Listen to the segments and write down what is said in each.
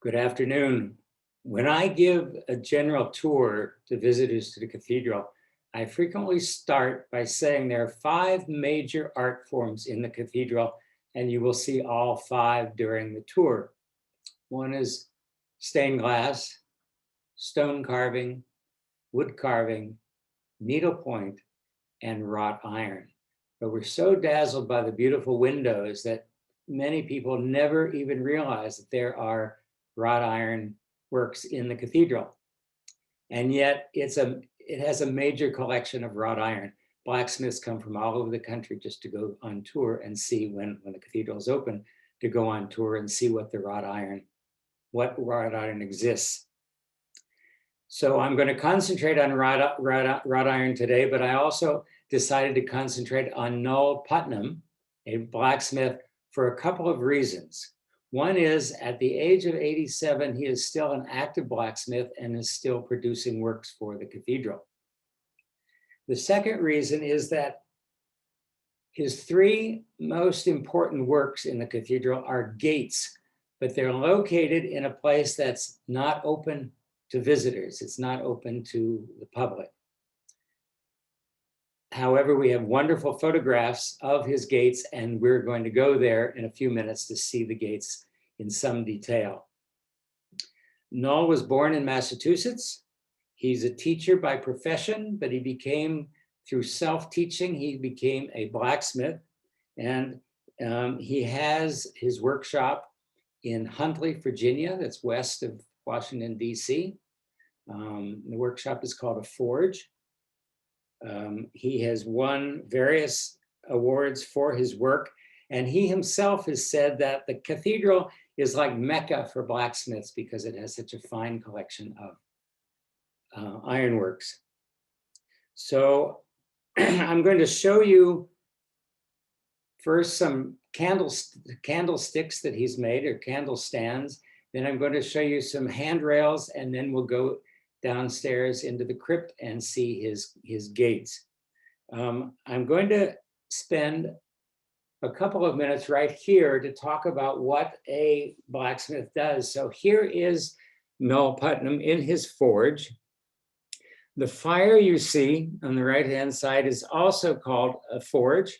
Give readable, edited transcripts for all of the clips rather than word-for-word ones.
Good afternoon. When I give a general tour to visitors to the cathedral, I frequently start by saying there are 5 major art forms in the cathedral, and you will see all 5 during the tour. One is stained glass, stone carving, wood carving, needlepoint, and wrought iron. But we're so dazzled by the beautiful windows that many people never even realize that there are wrought iron works in the cathedral. And yet it has a major collection of wrought iron. Blacksmiths come from all over the country just to go on tour and see when the cathedral is open, to go on tour and see what wrought iron exists. So I'm going to concentrate on wrought iron today, but I also decided to concentrate on Nol Putnam, a blacksmith, for a couple of reasons. One is, at the age of 87, he is still an active blacksmith and is still producing works for the cathedral. The second reason is that his 3 most important works in the cathedral are gates, but they're located in a place that's not open to visitors. It's not open to the public. However, we have wonderful photographs of his gates, and we're going to go there in a few minutes to see the gates in some detail. Nol was born in Massachusetts. He's a teacher by profession, but through self-teaching, he became a blacksmith, and he has his workshop in Huntley, Virginia, that's west of Washington, D.C. The workshop is called a forge. He has won various awards for his work, and he himself has said that the cathedral is like Mecca for blacksmiths because it has such a fine collection of ironworks. So I'm going to show you first some candlesticks that he's made, or candle stands. Then I'm going to show you some handrails, and then we'll go downstairs into the crypt and see his gates. I'm going to spend a couple of minutes right here to talk about what a blacksmith does. So here is Nol Putnam in his forge. The fire you see on the right-hand side is also called a forge,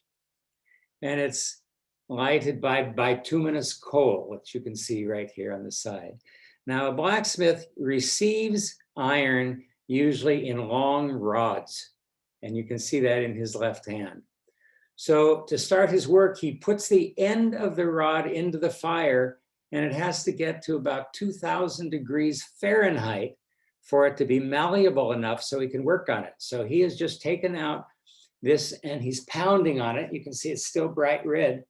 and it's lighted by bituminous coal, which you can see right here on the side. Now, a blacksmith receives iron usually in long rods, and you can see that in his left hand. So to start his work, he puts the end of the rod into the fire, and it has to get to about 2,000 degrees Fahrenheit for it to be malleable enough so he can work on it. So he has just taken out this and he's pounding on it. You can see it's still bright red,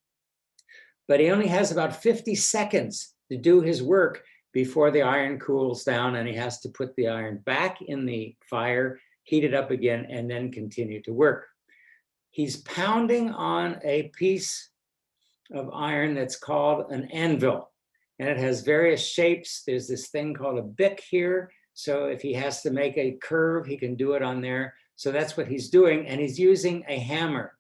but he only has about 50 seconds to do his work before the iron cools down, and he has to put the iron back in the fire, heat it up again, and then continue to work. He's pounding on a piece of iron that's called an anvil, and it has various shapes. There's this thing called a bick here, so if he has to make a curve, he can do it on there. So that's what he's doing, and he's using a hammer.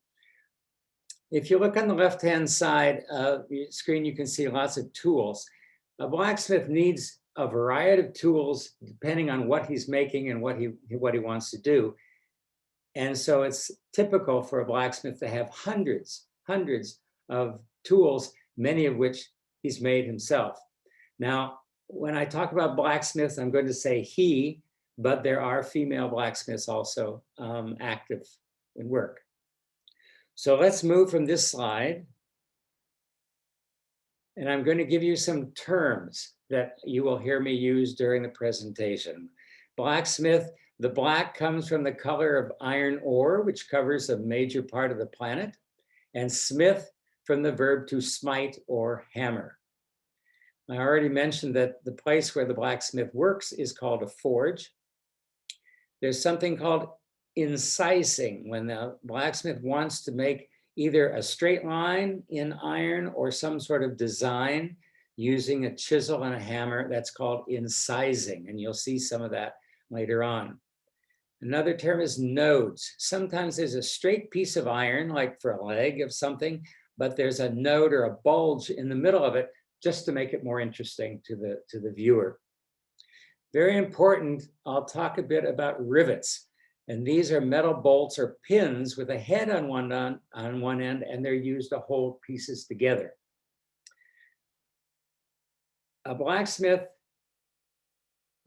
If you look on the left-hand side of the screen, you can see lots of tools. A blacksmith needs a variety of tools depending on what he's making and what he wants to do. And so it's typical for a blacksmith to have hundreds of tools, many of which he's made himself. Now, when I talk about blacksmiths, I'm going to say he, but there are female blacksmiths also active in work. So let's move from this slide. And I'm going to give you some terms that you will hear me use during the presentation. Blacksmith, the black comes from the color of iron ore, which covers a major part of the planet, and smith from the verb to smite or hammer. I already mentioned that the place where the blacksmith works is called a forge. There's something called incising, when the blacksmith wants to make either a straight line in iron or some sort of design using a chisel and a hammer. That's called incising, and you'll see some of that later on. Another term is nodes. Sometimes there's a straight piece of iron, like for a leg of something, but there's a node or a bulge in the middle of it just to make it more interesting to the viewer. Very important, I'll talk a bit about rivets. And these are metal bolts or pins with a head on one end, and they're used to hold pieces together. A blacksmith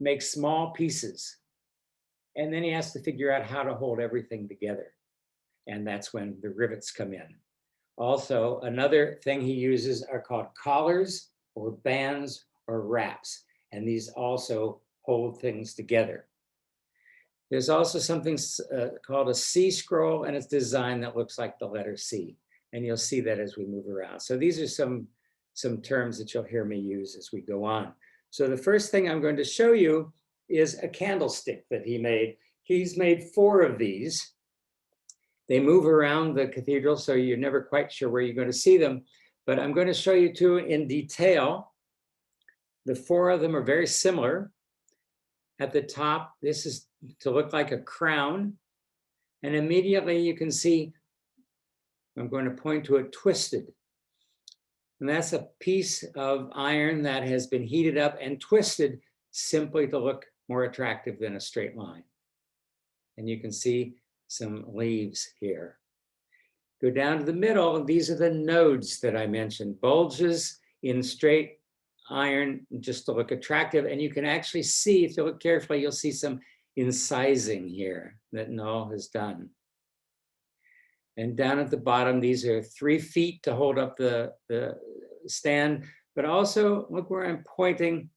makes small pieces, and then he has to figure out how to hold everything together. And that's when the rivets come in. Also, another thing he uses are called collars or bands or wraps, and these also hold things together. There's also something called a C scroll, and it's designed that looks like the letter C. And you'll see that as we move around. So these are some terms that you'll hear me use as we go on. So the first thing I'm going to show you is a candlestick that he made. He's made 4 of these. They move around the cathedral, so you're never quite sure where you're going to see them. But I'm going to show you 2 in detail. The 4 of them are very similar. At the top, this is to look like a crown. And immediately you can see, I'm going to point to it, twisted. And that's a piece of iron that has been heated up and twisted simply to look more attractive than a straight line. And you can see some leaves here. Go down to the middle, and these are the nodes that I mentioned, bulges in straight iron just to look attractive. And you can actually see, if you look carefully, you'll see some incising here that Nol has done. And down at the bottom, these are 3 feet to hold up the stand, but also look where I'm pointing.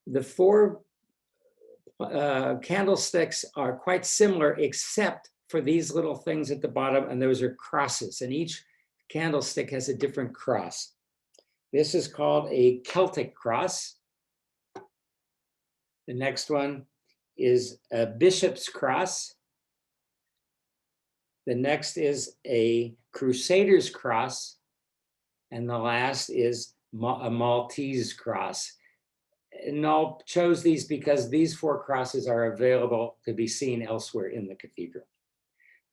The 4 candlesticks are quite similar, except for these little things at the bottom, and those are crosses, and each candlestick has a different cross. This is called a Celtic cross. The next one is a bishop's cross. The next is a crusader's cross. And the last is a Maltese cross. Nol chose these because these 4 crosses are available to be seen elsewhere in the cathedral.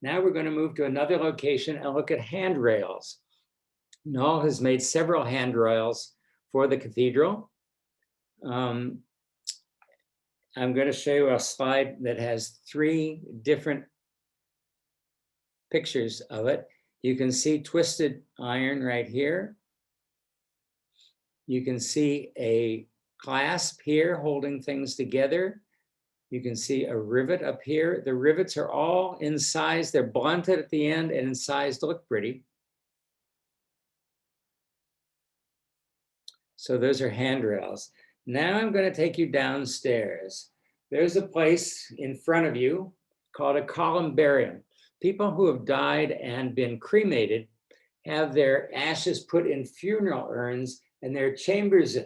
Now we're going to move to another location and look at handrails. Nol has made several handrails for the cathedral. I'm going to show you a slide that has 3 different pictures of it. You can see twisted iron right here. You can see a clasp here holding things together. You can see a rivet up here. The rivets are all incised. They're blunted at the end and incised to look pretty. So those are handrails. Now I'm going to take you downstairs. There's a place in front of you called a Columbarium. People who have died and been cremated have their ashes put in funeral urns, and there are chambers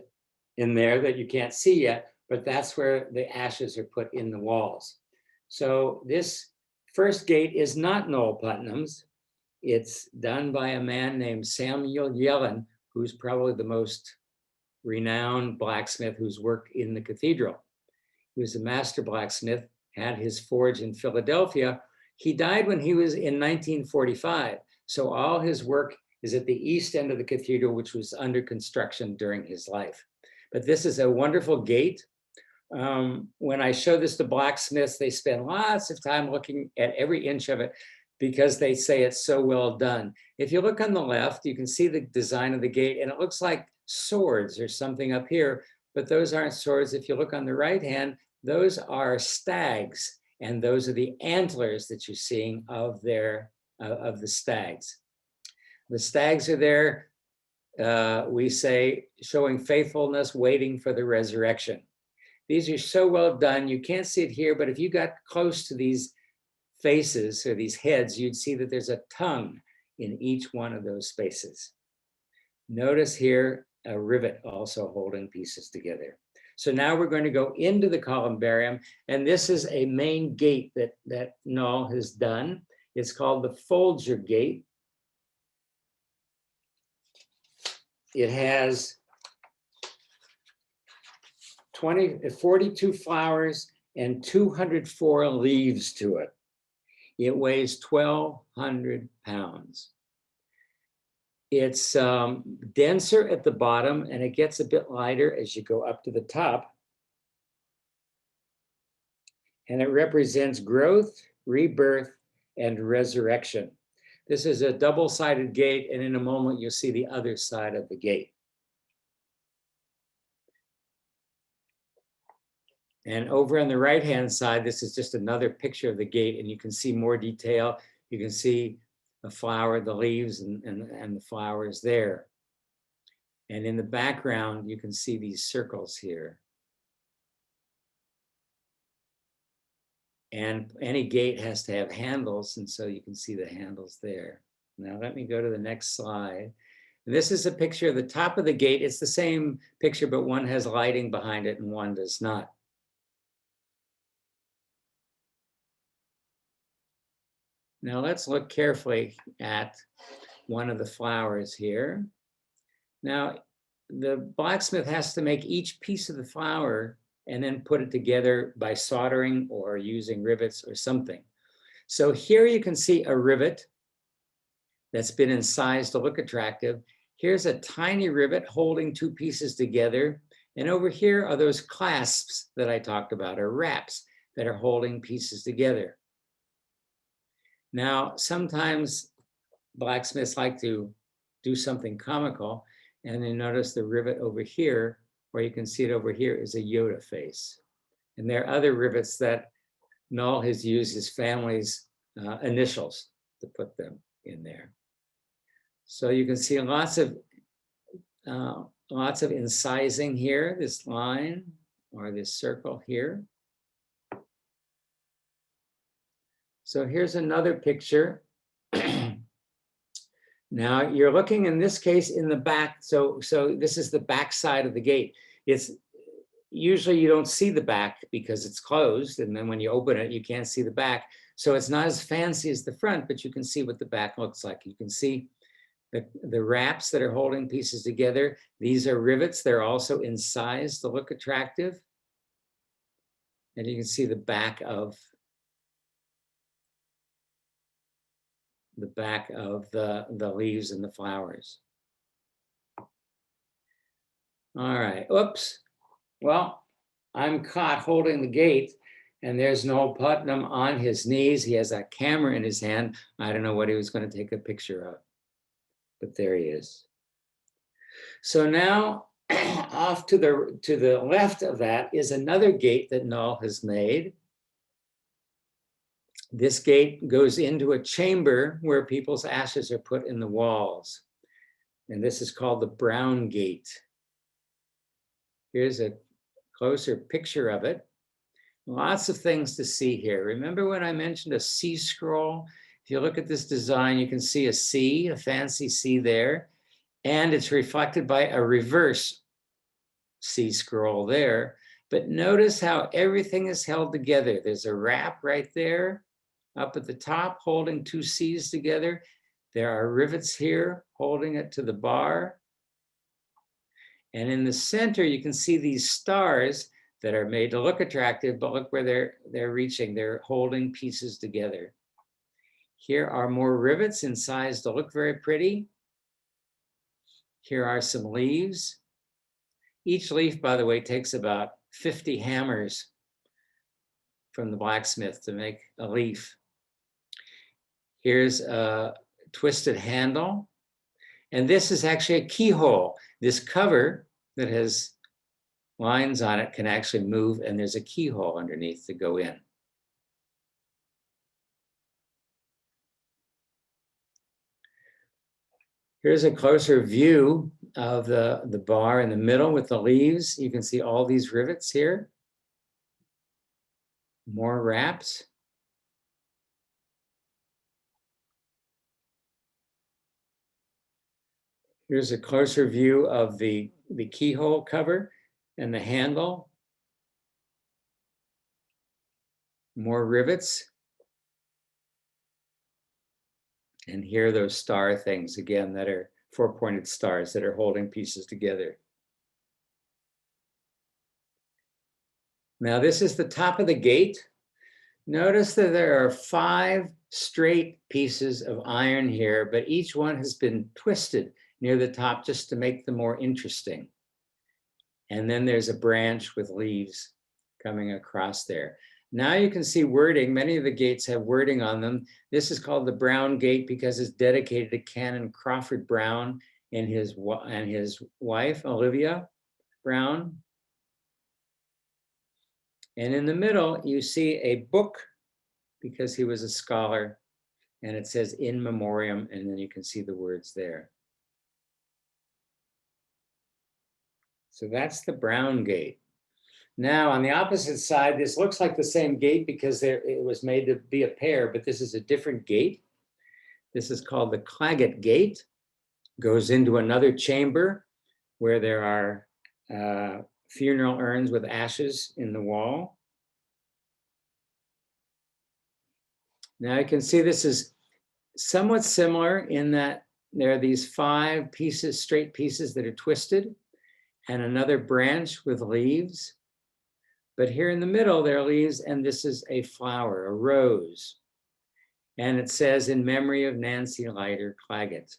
in there that you can't see yet, but that's where the ashes are put in the walls. So this first gate is not Nol Putnam's. It's done by a man named Samuel Yellen, who's probably the most renowned blacksmith who's worked in the cathedral. He was a master blacksmith, had his forge in Philadelphia. He died when he was in 1945. So all his work is at the east end of the cathedral, which was under construction during his life. But this is a wonderful gate. When I show this to blacksmiths, they spend lots of time looking at every inch of it because they say it's so well done. If you look on the left, you can see the design of the gate, and it looks like swords or something up here, but those aren't swords. If you look on the right hand, those are stags, and those are the antlers that you're seeing of the stags. The stags are there, we say, showing faithfulness, waiting for the resurrection. These are so well done. You can't see it here, but if you got close to these faces or these heads, you'd see that there's a tongue in each one of those spaces. Notice here a rivet also holding pieces together. So now we're going to go into the Columbarium, and this is a main gate that Nol has done. It's called the Folger Gate. It has 42 flowers and 204 leaves to it. It weighs 1,200 pounds. It's denser at the bottom and it gets a bit lighter as you go up to the top. And it represents growth, rebirth, and resurrection. This is a double-sided gate, and in a moment you'll see the other side of the gate. And over on the right-hand side, this is just another picture of the gate, and you can see more detail. You can see the flower, the leaves, and the flowers there. And in the background, you can see these circles here. And any gate has to have handles, and so you can see the handles there. Now let me go to the next slide. And this is a picture of the top of the gate. It's the same picture, but one has lighting behind it and one does not. Now let's look carefully at one of the flowers here. Now, the blacksmith has to make each piece of the flower and then put it together by soldering or using rivets or something. So here you can see a rivet that's been incised to look attractive. Here's a tiny rivet holding two pieces together. And over here are those clasps that I talked about, or wraps that are holding pieces together. Now, sometimes blacksmiths like to do something comical, and then notice the rivet over here, where you can see it over here, is a Yoda face. And there are other rivets that Nol has used his family's initials to put them in there. So you can see lots of incising here, this line or this circle here. So here's another picture. Now you're looking in this case in the back. So this is the back side of the gate. It's usually you don't see the back because it's closed. And then when you open it, you can't see the back. So it's not as fancy as the front, but you can see what the back looks like. You can see the wraps that are holding pieces together. These are rivets. They're also incised to look attractive. And you can see the back of the leaves and the flowers. All right, oops. Well, I'm caught holding the gate and there's Nol Putnam on his knees. He has a camera in his hand. I don't know what he was going to take a picture of, but there he is. So now off to the left of that is another gate that Nol has made. This gate goes into a chamber where people's ashes are put in the walls. And this is called the Brown Gate. Here's a closer picture of it. Lots of things to see here. Remember when I mentioned a C scroll? If you look at this design, you can see a C, a fancy C there, and it's reflected by a reverse C scroll there. But notice how everything is held together. There's a wrap right there up at the top holding two C's together. There are rivets here holding it to the bar. And in the center, you can see these stars that are made to look attractive, but look where they're reaching. They're holding pieces together. Here are more rivets incised to look very pretty. Here are some leaves. Each leaf, by the way, takes about 50 hammers from the blacksmith to make a leaf. Here's a twisted handle. And this is actually a keyhole. This cover that has lines on it can actually move, and there's a keyhole underneath to go in. Here's a closer view of the bar in the middle with the leaves. You can see all these rivets here. More wraps. Here's a closer view of the keyhole cover and the handle. More rivets. And here are those star things again that are four-pointed stars that are holding pieces together. Now this is the top of the gate. Notice that there are 5 straight pieces of iron here, but each one has been twisted near the top just to make them more interesting. And then there's a branch with leaves coming across there. Now you can see wording. Many of the gates have wording on them. This is called the Brown Gate because it's dedicated to Canon Crawford Brown and his wife, Olivia Brown. And in the middle, you see a book because he was a scholar, and it says in memoriam, and then you can see the words there. So that's the Brown Gate. Now, on the opposite side, this looks like the same gate because it was made to be a pair, but this is a different gate. This is called the Claggett Gate. Goes into another chamber where there are funeral urns with ashes in the wall. Now you can see this is somewhat similar in that there are these 5 pieces, straight pieces that are twisted, and another branch with leaves. But here in the middle, there are leaves, and this is a flower, a rose. And it says, in memory of Nancy Leiter Claggett.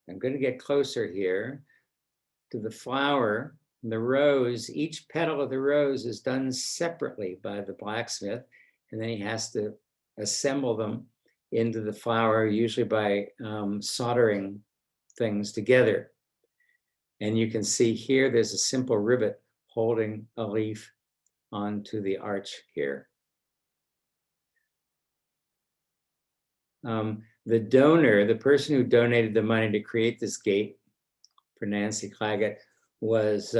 I'm going to get closer here to the flower, the rose. Each petal of the rose is done separately by the blacksmith, and then he has to assemble them into the flower, usually by soldering things together. And you can see here, there's a simple rivet holding a leaf onto the arch here. The donor, the person who donated the money to create this gate for Nancy Claggett, was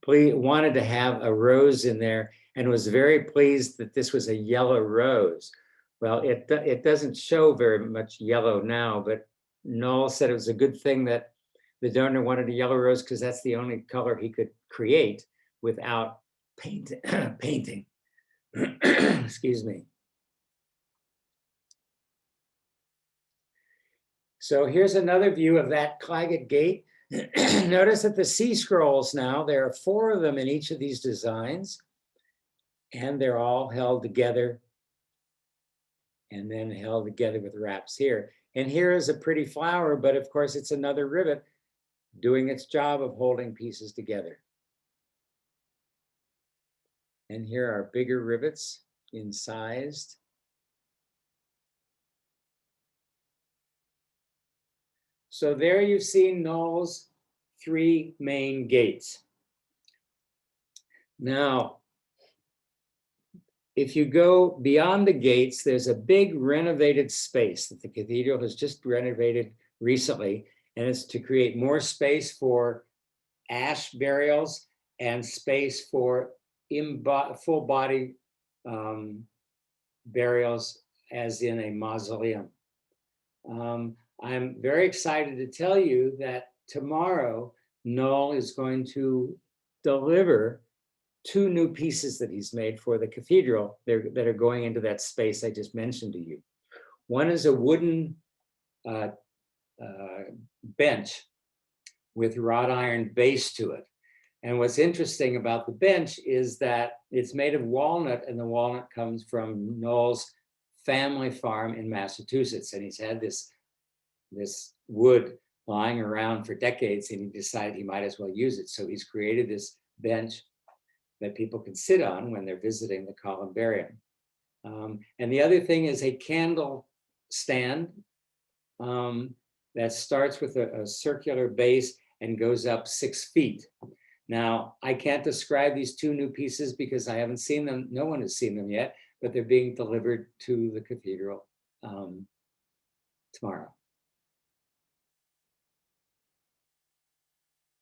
wanted to have a rose in there and was very pleased that this was a yellow rose. Well, it doesn't show very much yellow now, but Nol said it was a good thing that the donor wanted a yellow rose because that's the only color he could create without painting. Excuse me. So here's another view of that Claggett Gate. Notice that the C scrolls now, there are 4 of them in each of these designs, and they're all held together and then held together with wraps here. And here is a pretty flower, but of course it's another rivet doing its job of holding pieces together. And here are bigger rivets incised. So there you've seen Nol's 3 main gates. Now, if you go beyond the gates, there's a big renovated space that the cathedral has just renovated recently, and it's to create more space for ash burials and space for full body burials, as in a mausoleum. I'm very excited to tell you that tomorrow, Nol is going to deliver 2 new pieces that he's made for the cathedral that are going into that space I just mentioned to you. One is a wooden bench with wrought iron base to it. And what's interesting about the bench is that it's made of walnut, and the walnut comes from Nol's family farm in Massachusetts. And he's had this wood lying around for decades, and he decided he might as well use it. So he's created this bench that people can sit on when they're visiting the Columbarium. And the other thing is a candle stand that starts with a circular base and goes up 6 feet. Now, I can't describe these 2 new pieces because I haven't seen them. No one has seen them yet, but they're being delivered to the cathedral tomorrow.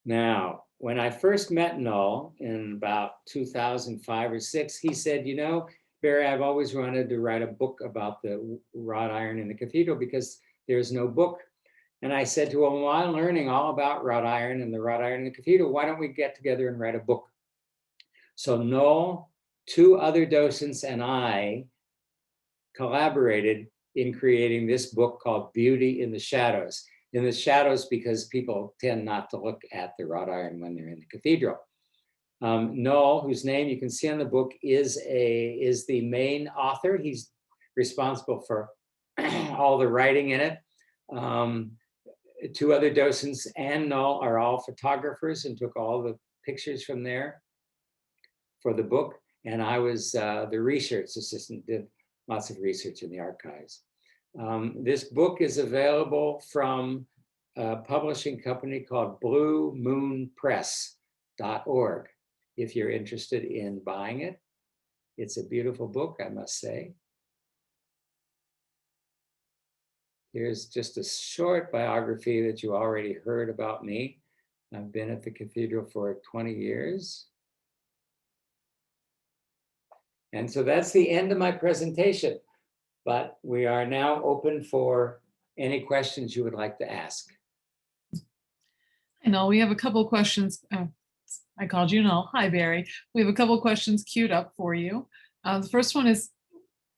Now, when I first met Nol in about 2005 or 6, he said, you know, Barry, I've always wanted to write a book about the wrought iron in the cathedral because there's no book. And I said to him, well, I'm learning all about wrought iron and the wrought iron in the cathedral. Why don't we get together and write a book? So Nol, 2 other docents, and I collaborated in creating this book called Beauty in the Shadows. In the shadows because people tend not to look at the wrought iron when they're in the cathedral. Nol, whose name you can see on the book, is the main author. He's responsible for all the writing in it. Two other docents and Nol are all photographers and took all the pictures from there for the book. And I was the research assistant, did lots of research in the archives. This book is available from a publishing company called bluemoonpress.org. If you're interested in buying it, it's a beautiful book, I must say. Here's just a short biography that you already heard about me. I've been at the cathedral for 20 years. And so that's the end of my presentation, but we are now open for any questions you would like to ask. I know we have a couple of questions. I called you Nol. Hi, Barry. We have a couple of questions queued up for you. The first one is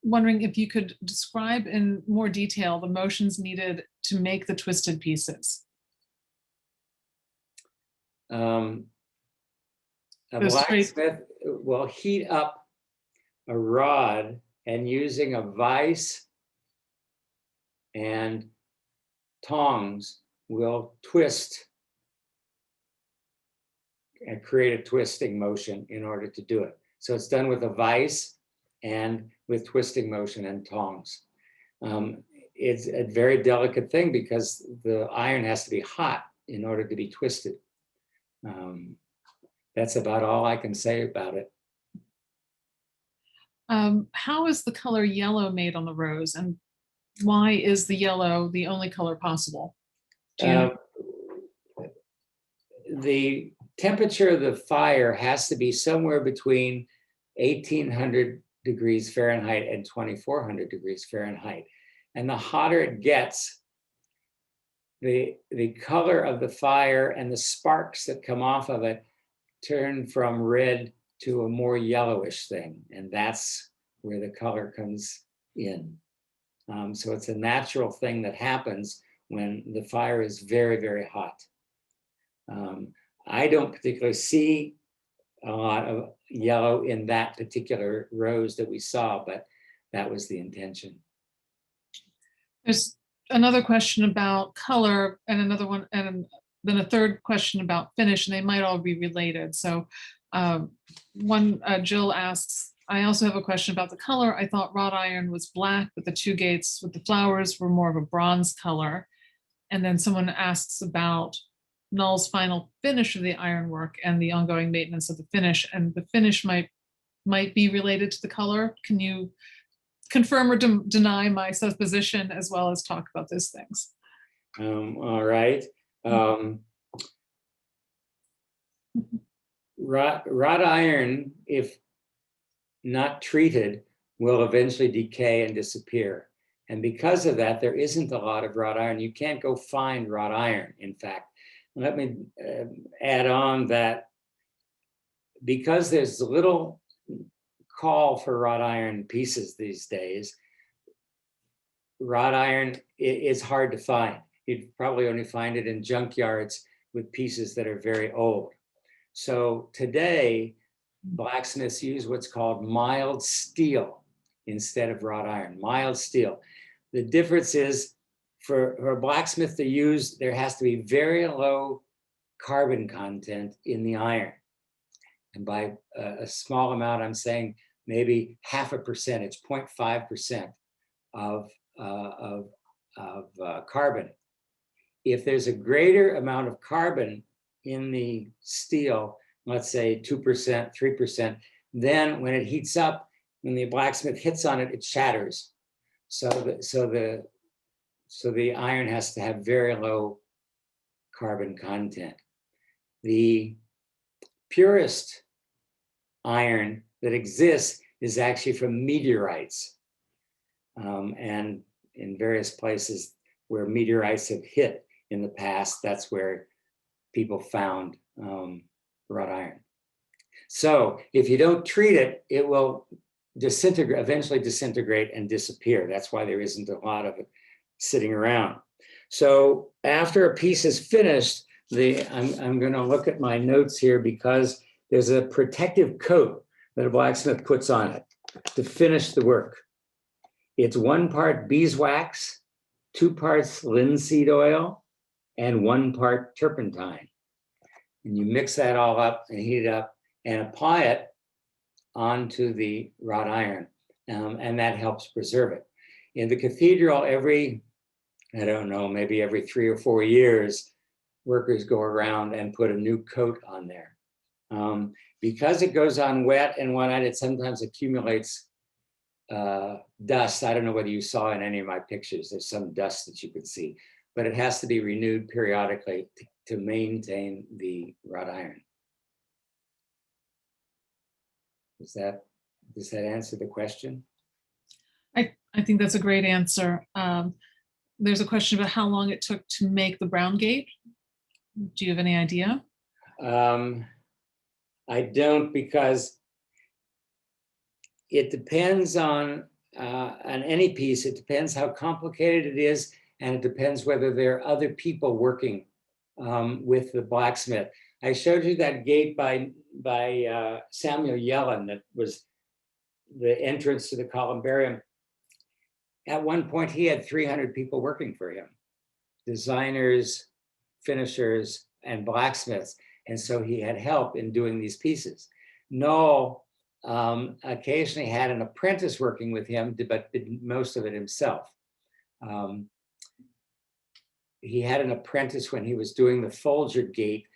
wondering if you could describe in more detail the motions needed to make the twisted pieces. A blacksmith will heat up a rod and using a vise and tongs will twist and create a twisting motion in order to do it. So it's done with a vise and with twisting motion and tongs. It's a very delicate thing because the iron has to be hot in order to be twisted. That's about all I can say about it. How is the color yellow made on the rose, and why is the yellow the only color possible? The temperature of the fire has to be somewhere between 1800 degrees Fahrenheit and 2400 degrees Fahrenheit. And the hotter it gets, the color of the fire and the sparks that come off of it turn from red to a more yellowish thing. And that's where the color comes in. So it's a natural thing that happens when the fire is very, very hot. I don't particularly see a lot of yellow in that particular rose that we saw, but that was the intention. There's another question about color and another one, and then a third question about finish, and they might all be related. So Jill asks, I also have a question about the color. I thought wrought iron was black, but the two gates with the flowers were more of a bronze color. And then someone asks about Nol's final finish of the ironwork and the ongoing maintenance of the finish, and the finish might be related to the color. Can you confirm or deny my supposition as well as talk about those things? All right. Wrought iron, if not treated, will eventually decay and disappear. And because of that, there isn't a lot of wrought iron. You can't go find wrought iron, in fact. Let me add on that because there's little call for wrought iron pieces these days, wrought iron is hard to find. You'd probably only find it in junkyards with pieces that are very old. So today, blacksmiths use what's called mild steel instead of wrought iron, mild steel. The difference is for a blacksmith to use, there has to be very low carbon content in the iron. And by a small amount, I'm saying maybe 0.5%, 0.5% of carbon. If there's a greater amount of carbon in the steel, let's say 2%, 3%, then when it heats up, when the blacksmith hits on it, it shatters. So the iron has to have very low carbon content. The purest iron that exists is actually from meteorites. And in various places where meteorites have hit in the past, that's where people found wrought iron. So if you don't treat it, it will disintegrate, eventually disintegrate and disappear. That's why there isn't a lot of it sitting around. So after a piece is finished, I'm going to look at my notes here because there's a protective coat that a blacksmith puts on it to finish the work. It's 1 part beeswax, 2 parts linseed oil, and 1 part turpentine. And you mix that all up and heat it up and apply it onto the wrought iron. And that helps preserve it. In the cathedral, every, I don't know, maybe every 3 or 4 years, workers go around and put a new coat on there. Because it goes on wet and one night, it sometimes accumulates dust. I don't know whether you saw in any of my pictures, there's some dust that you could see, but it has to be renewed periodically to maintain the wrought iron. Does that answer the question? I think that's a great answer. There's a question about how long it took to make the brown gate. Do you have any idea? I don't, because it depends on any piece. It depends how complicated it is, and it depends whether there are other people working with the blacksmith. I showed you that gate by Samuel Yellen that was the entrance to the Columbarium. At one point, he had 300 people working for him, designers, finishers, and blacksmiths. And so he had help in doing these pieces. Nol occasionally had an apprentice working with him, but did most of it himself. He had an apprentice when he was doing the Folger gate,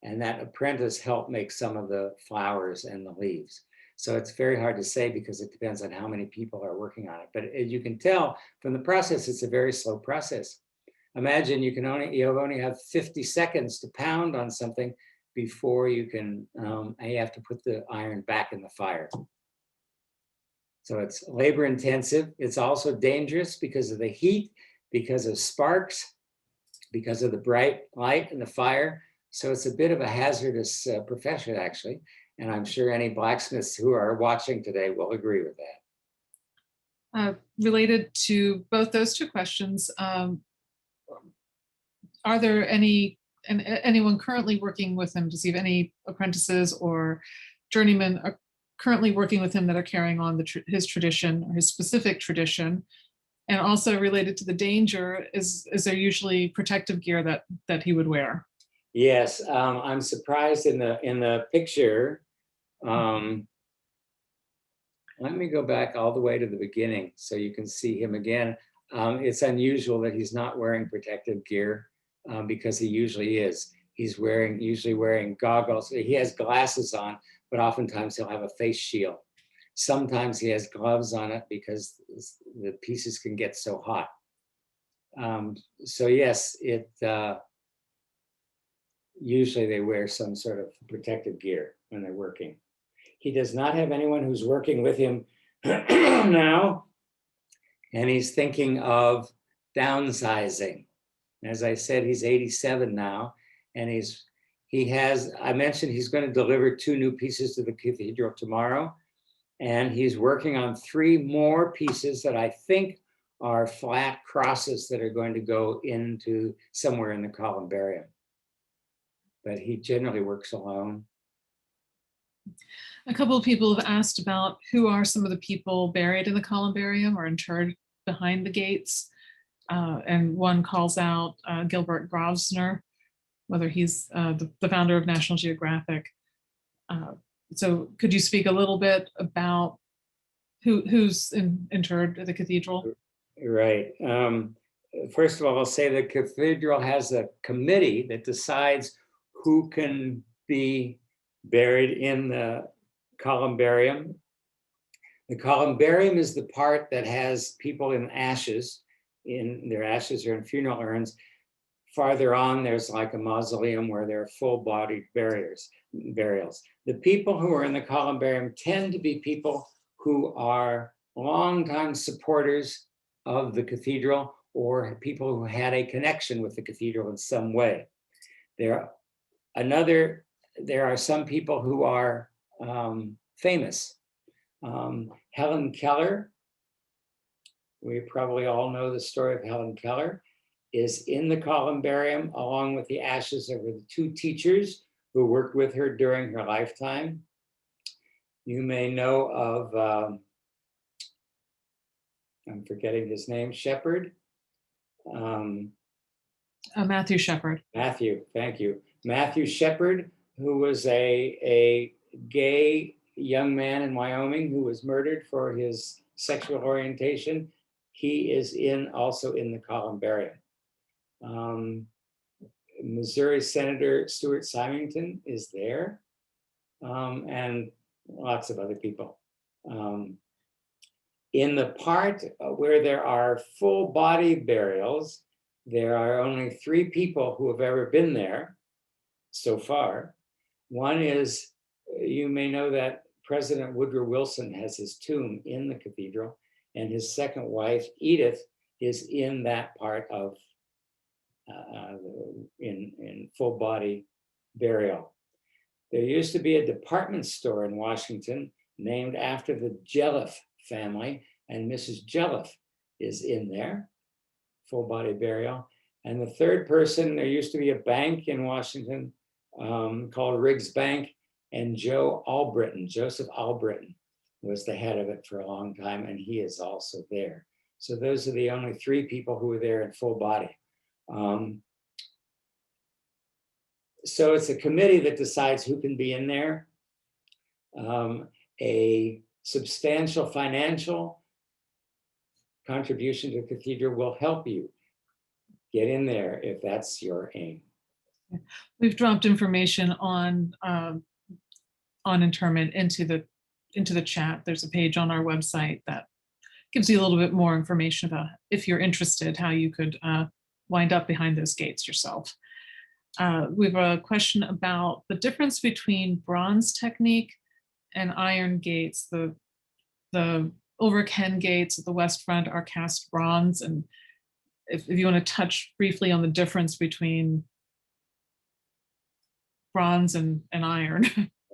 and that apprentice helped make some of the flowers and the leaves. So it's very hard to say because it depends on how many people are working on it. But as you can tell from the process, it's a very slow process. Imagine you only have 50 seconds to pound on something before you can, you have to put the iron back in the fire. So it's labor intensive. It's also dangerous because of the heat, because of sparks, because of the bright light in the fire. So it's a bit of a hazardous profession, actually. And I'm sure any blacksmiths who are watching today will agree with that. Related to both those two questions, are there anyone currently working with him? Does he have any apprentices or journeymen currently working with him that are carrying on his tradition or his specific tradition? And also related to the danger, is there usually protective gear that he would wear? Yes, I'm surprised in the picture. Let me go back all the way to the beginning so you can see him again. It's unusual that he's not wearing protective gear because he usually is. He's usually wearing goggles. He has glasses on, but oftentimes he'll have a face shield. Sometimes he has gloves on it because the pieces can get so hot. So yes, usually they wear some sort of protective gear when they're working. He does not have anyone who's working with him now, and he's thinking of downsizing. As I said, he's 87 now, and I mentioned he's going to deliver 2 new pieces to the cathedral tomorrow, and he's working on 3 more pieces that I think are flat crosses that are going to go into somewhere in the columbarium. But he generally works alone. A couple of people have asked about who are some of the people buried in the columbarium or interred behind the gates. And one calls out Gilbert Grosvenor, whether he's the founder of National Geographic. So could you speak a little bit about who's interred at the cathedral? Right. First of all, I'll say the cathedral has a committee that decides who can be buried in the columbarium. The columbarium is the part that has people in ashes. Their ashes are in funeral urns. Farther on, there's like a mausoleum where there are full-bodied burials. The people who are in the columbarium tend to be people who are longtime supporters of the cathedral or people who had a connection with the cathedral in some way. There are some people who are famous. Helen Keller, we probably all know the story of Helen Keller, is in the columbarium along with the ashes of the 2 teachers who worked with her during her lifetime. You may know of I'm forgetting his name, Shepard. Matthew Shepard. Matthew, thank you. Matthew Shepard, who was a gay young man in Wyoming who was murdered for his sexual orientation. He is also in the Columbarium. Missouri Senator Stuart Symington is there, and lots of other people. In the part where there are full body burials, there are only 3 people who have ever been there so far. One is, you may know that President Woodrow Wilson has his tomb in the cathedral, and his second wife, Edith, is in that part of in full body burial. There used to be a department store in Washington named after the Jelliff family, and Mrs. Jelliff is in there, full body burial. And the third person, there used to be a bank in Washington called Riggs Bank, and Joseph Albritton was the head of it for a long time, and he is also there. So those are the only 3 people who were there in full body. So it's a committee that decides who can be in there. A substantial financial contribution to the cathedral will help you get in there if that's your aim. We've dropped information on interment into the chat. There's a page on our website that gives you a little bit more information about, if you're interested, how you could wind up behind those gates yourself. We have a question about the difference between bronze technique and iron gates. The Ulrich Hen gates at the west front are cast bronze, and if you want to touch briefly on the difference between bronze and iron.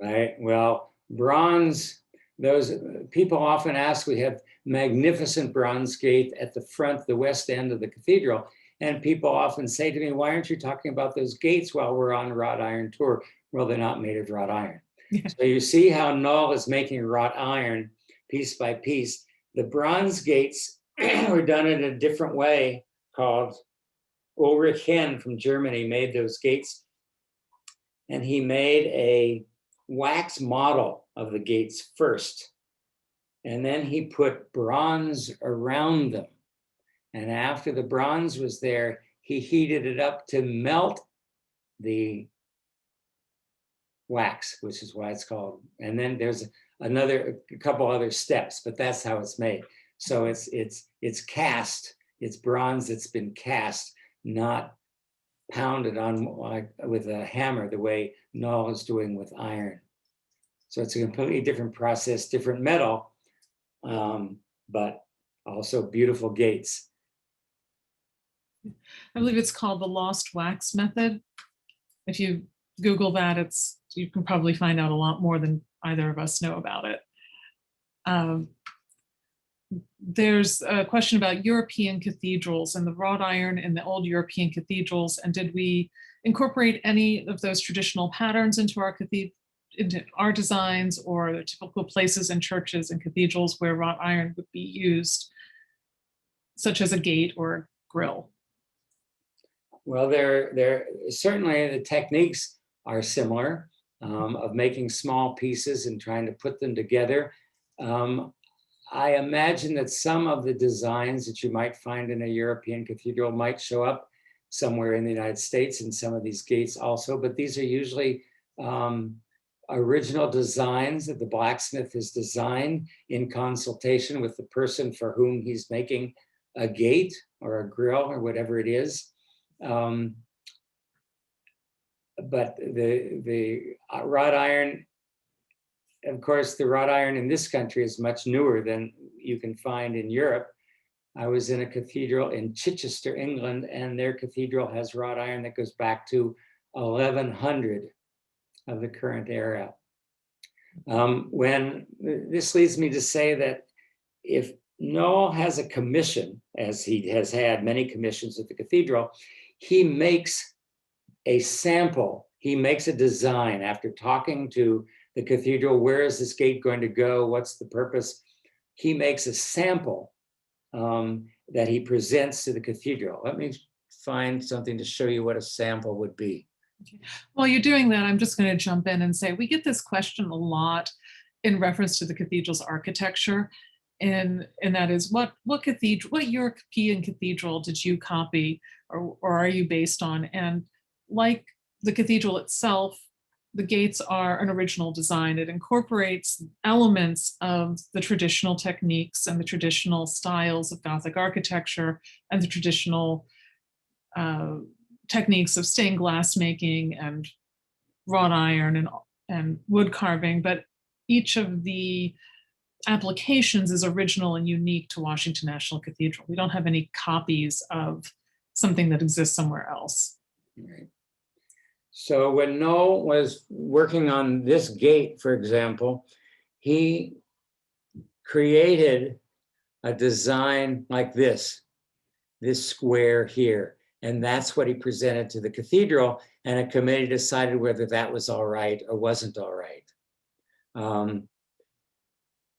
Right, well, bronze, those people often ask, we have magnificent bronze gate at the front, the west end of the cathedral. And people often say to me, why aren't you talking about those gates while we're on wrought iron tour? Well, they're not made of wrought iron. Yeah. So you see how Nol is making wrought iron piece by piece. The bronze gates were done in a different way, called Ulrich Hen from Germany made those gates. And he made a wax model of the gates first. And then he put bronze around them. And after the bronze was there, he heated it up to melt the wax, which is why it's called. And then there's a couple other steps, but that's how it's made. So it's cast, it's bronze that's been cast, not pounded on like with a hammer the way Nol is doing with iron. So it's a completely different process, different metal, but also beautiful gates. I believe it's called the lost wax method. If you Google that, you can probably find out a lot more than either of us know about it. There's a question about European cathedrals and the wrought iron in the old European cathedrals, and did we incorporate any of those traditional patterns into our designs, or the typical places in churches and cathedrals where wrought iron would be used, such as a gate or a grill? Well, there certainly the techniques are similar, of making small pieces and trying to put them together. I imagine that some of the designs that you might find in a European cathedral might show up somewhere in the United States in some of these gates also, but these are usually original designs that the blacksmith has designed in consultation with the person for whom he's making a gate or a grill or whatever it is. But the wrought iron, of course, the wrought iron in this country is much newer than you can find in Europe. I was in a cathedral in Chichester, England, and their cathedral has wrought iron that goes back to 1100 of the current era. When this leads me to say that if Nol has a commission, as he has had many commissions at the cathedral, he makes a sample, he makes a design after talking to the cathedral, where is this gate going to go? What's the purpose? He makes a sample that he presents to the cathedral. Let me find something to show you what a sample would be. While you're doing that, I'm just going to jump in and say we get this question a lot in reference to the cathedral's architecture, and that is what European cathedral did you copy or are you based on? And like the cathedral itself, the gates are an original design. It incorporates elements of the traditional techniques and the traditional styles of Gothic architecture and the traditional techniques of stained glass making and wrought iron and wood carving, but each of the applications is original and unique to Washington National Cathedral. We don't have any copies of something that exists somewhere else. Right. So when Nol was working on this gate, for example, he created a design like this square here. And that's what he presented to the cathedral, and a committee decided whether that was all right or wasn't all right.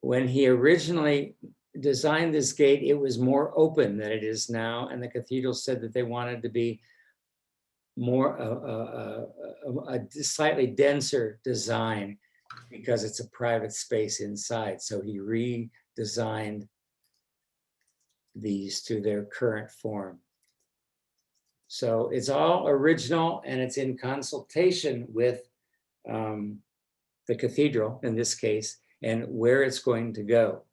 When he originally designed this gate, it was more open than it is now, and the cathedral said that they wanted to be more a slightly denser design because it's a private space inside. So he redesigned these to their current form. So it's all original, and it's in consultation with the cathedral in this case, and where it's going to go.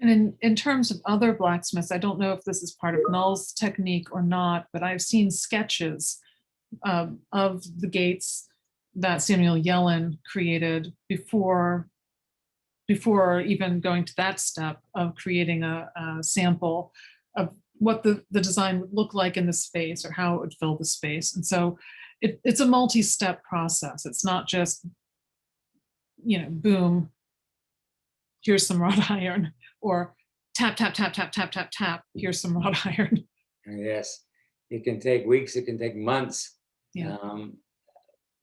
And in terms of other blacksmiths, I don't know if this is part of Nol's technique or not, but I've seen sketches of the gates that Samuel Yellen created before even going to that step of creating a sample of what the design would look like in the space or how it would fill the space. And so it's a multi-step process. It's not just, boom, here's some wrought iron, or tap, tap, tap, tap, tap, tap, tap, here's some wrought iron. Yes, it can take weeks, it can take months, Yeah.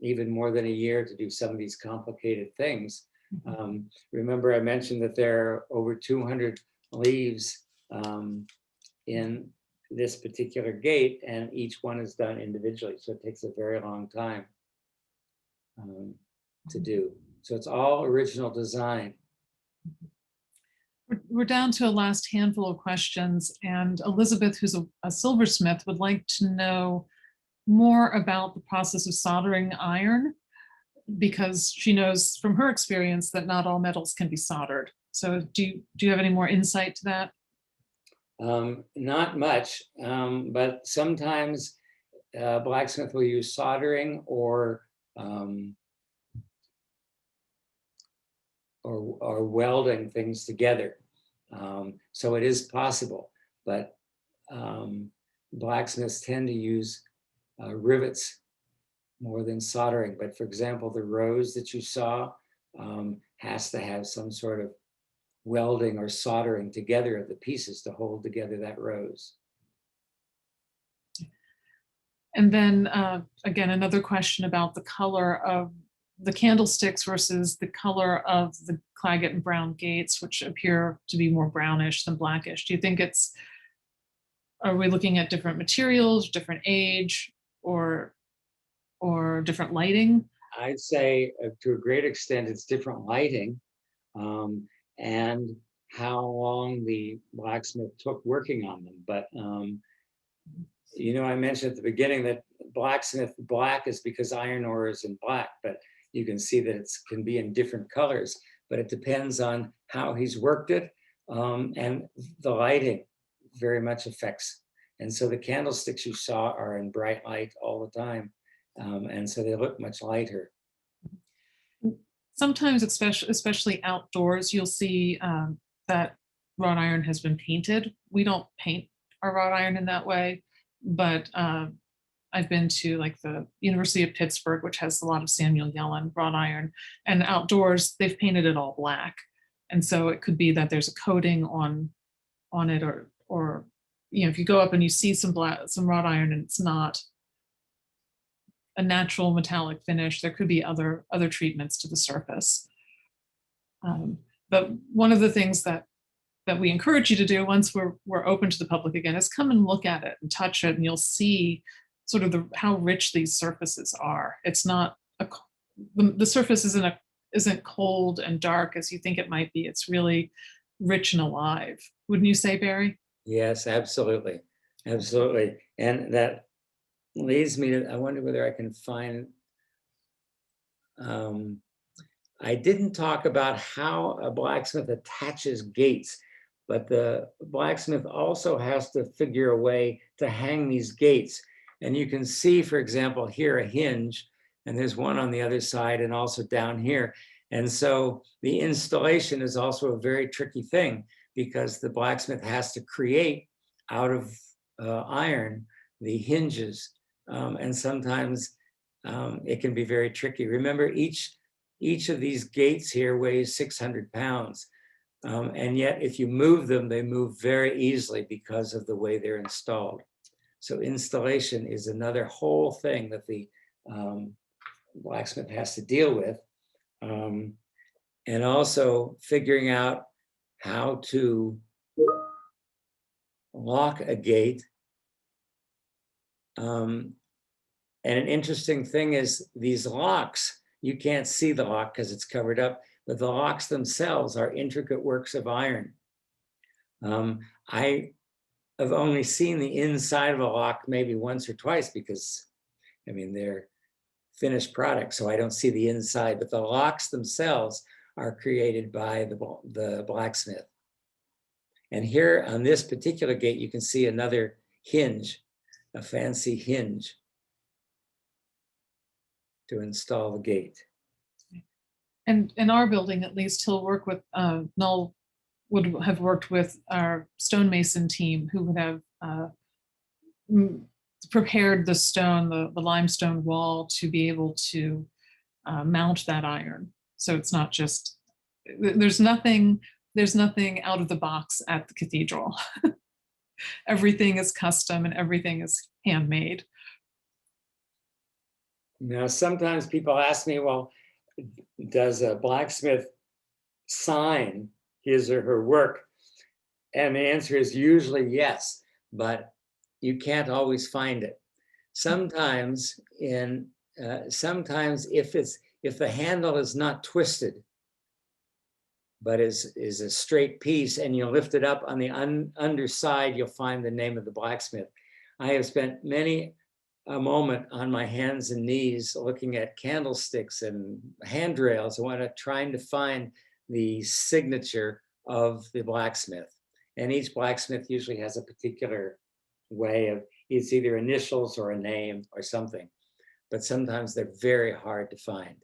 Even more than a year to do some of these complicated things. Remember I mentioned that there are over 200 leaves in this particular gate, and each one is done individually. So it takes a very long time to do. So it's all original design. We're down to a last handful of questions, and Elizabeth, who's a silversmith, would like to know more about the process of soldering iron, because she knows from her experience that not all metals can be soldered. So do you have any more insight to that? Not much, but sometimes blacksmith will use soldering or welding things together. So it is possible, but blacksmiths tend to use rivets more than soldering. But for example, the rose that you saw has to have some sort of welding or soldering together of the pieces to hold together that rose. And then again, another question about the color of the candlesticks versus the color of the Claggett and Brown gates, which appear to be more brownish than blackish. Do you think are we looking at different materials, different age, or different lighting? I'd say to a great extent, it's different lighting and how long the blacksmith took working on them. But, I mentioned at the beginning that blacksmith black is because iron ore is in black, but you can see that it can be in different colors, but it depends on how he's worked it, and the lighting very much affects. And so the candlesticks you saw are in bright light all the time, and so they look much lighter. Sometimes, especially outdoors, you'll see that wrought iron has been painted. We don't paint our wrought iron in that way, but I've been to like the University of Pittsburgh, which has a lot of Samuel Yellen wrought iron, and outdoors they've painted it all black. And so it could be that there's a coating on it, or if you go up and you see some wrought iron and it's not a natural metallic finish, there could be other treatments to the surface. but one of the things that we encourage you to do once we're open to the public again is come and look at it and touch it, and you'll see sort of how rich these surfaces are. It's not the surface isn't cold and dark as you think it might be. It's really rich and alive. Wouldn't you say, Barry? Yes, absolutely. Absolutely. And that leads me to, I wonder whether I can find, I didn't talk about how a blacksmith attaches gates, but the blacksmith also has to figure a way to hang these gates. And you can see, for example, here a hinge, and there's one on the other side and also down here. And so the installation is also a very tricky thing, because the blacksmith has to create out of iron the hinges. And sometimes it can be very tricky. Remember, each of these gates here weighs 600 pounds. And yet if you move them, they move very easily because of the way they're installed. So installation is another whole thing that the blacksmith has to deal with. And also figuring out how to lock a gate. And an interesting thing is these locks, you can't see the lock because it's covered up, but the locks themselves are intricate works of iron. I have only seen the inside of a lock maybe once or twice, because I mean, they're finished products, so I don't see the inside, but the locks themselves are created by the blacksmith. And here on this particular gate, you can see another hinge, a fancy hinge to install the gate. And in our building, at least, he'll work with, Nol would have worked with our stonemason team, who would have prepared the stone, the limestone wall, to be able to mount that iron. So it's not just, there's nothing out of the box at the cathedral. Everything is custom and everything is handmade. Now, sometimes people ask me, well, does a blacksmith sign his or her work? And the answer is usually yes, but you can't always find it. Sometimes sometimes if the handle is not twisted, but is a straight piece, and you lift it up on the underside, you'll find the name of the blacksmith. I have spent many a moment on my hands and knees looking at candlesticks and handrails, trying to find the signature of the blacksmith. And each blacksmith usually has a particular way of, it's either initials or a name or something, but sometimes they're very hard to find.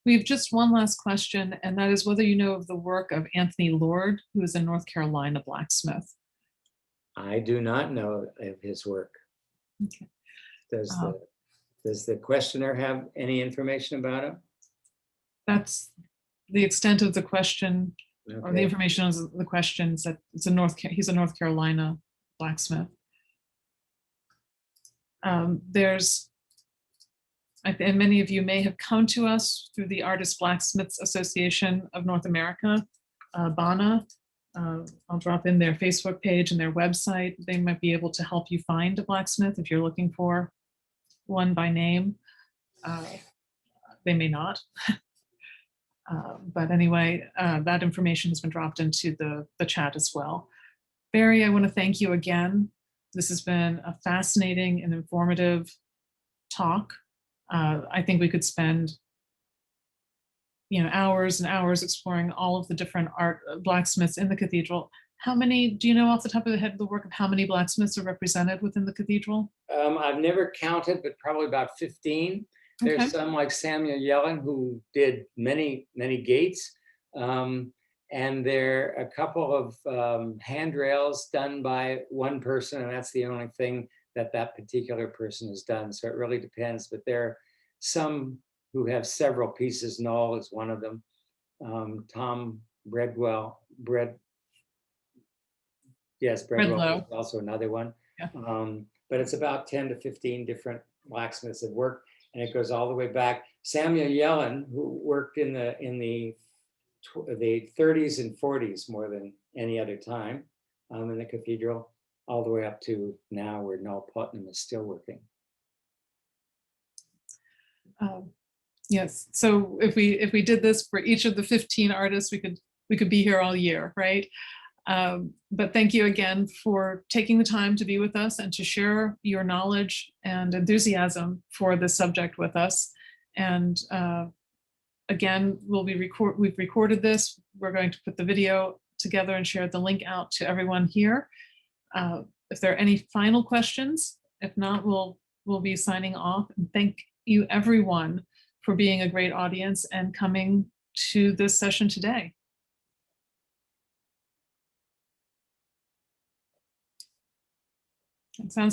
We have just one last question, and that is whether you know of the work of Anthony Lord, who is a North Carolina blacksmith. I do not know of his work. Okay. Does the questioner have any information about him? That's the extent of the question, Okay. or the information on the questions. That he's a North Carolina blacksmith. And many of you may have come to us through the Artist Blacksmiths Association of North America, BANA. I'll drop in their Facebook page and their website. They might be able to help you find a blacksmith if you're looking for one by name. They may not. But anyway, that information has been dropped into the chat as well. Barry, I want to thank you again. This has been a fascinating and informative talk. I think we could spend hours and hours exploring all of the different blacksmiths in the cathedral. How many, do you know off the top of the head, the work of how many blacksmiths are represented within the cathedral? I've never counted, but probably about 15. Okay. There's some like Samuel Yellen, who did many, many gates. And there are a couple of handrails done by one person, and that's the only thing that particular person has done. So it really depends, but there are some who have several pieces. Nol is one of them. Tom Bredlow is also another one. Yeah. But it's about 10 to 15 different blacksmiths that work. and it goes all the way back. Samuel Yellen, who worked in the 30s and 40s more than any other time in the cathedral, all the way up to now where Nol Putnam is still working. Yes, so if we did this for each of the 15 artists, we could be here all year, right? But thank you again for taking the time to be with us and to share your knowledge and enthusiasm for this subject with us. And again, we've recorded this. We're going to put the video together and share the link out to everyone here. If there are any final questions, if not, we'll be signing off. And thank you everyone for being a great audience and coming to this session today. It sounds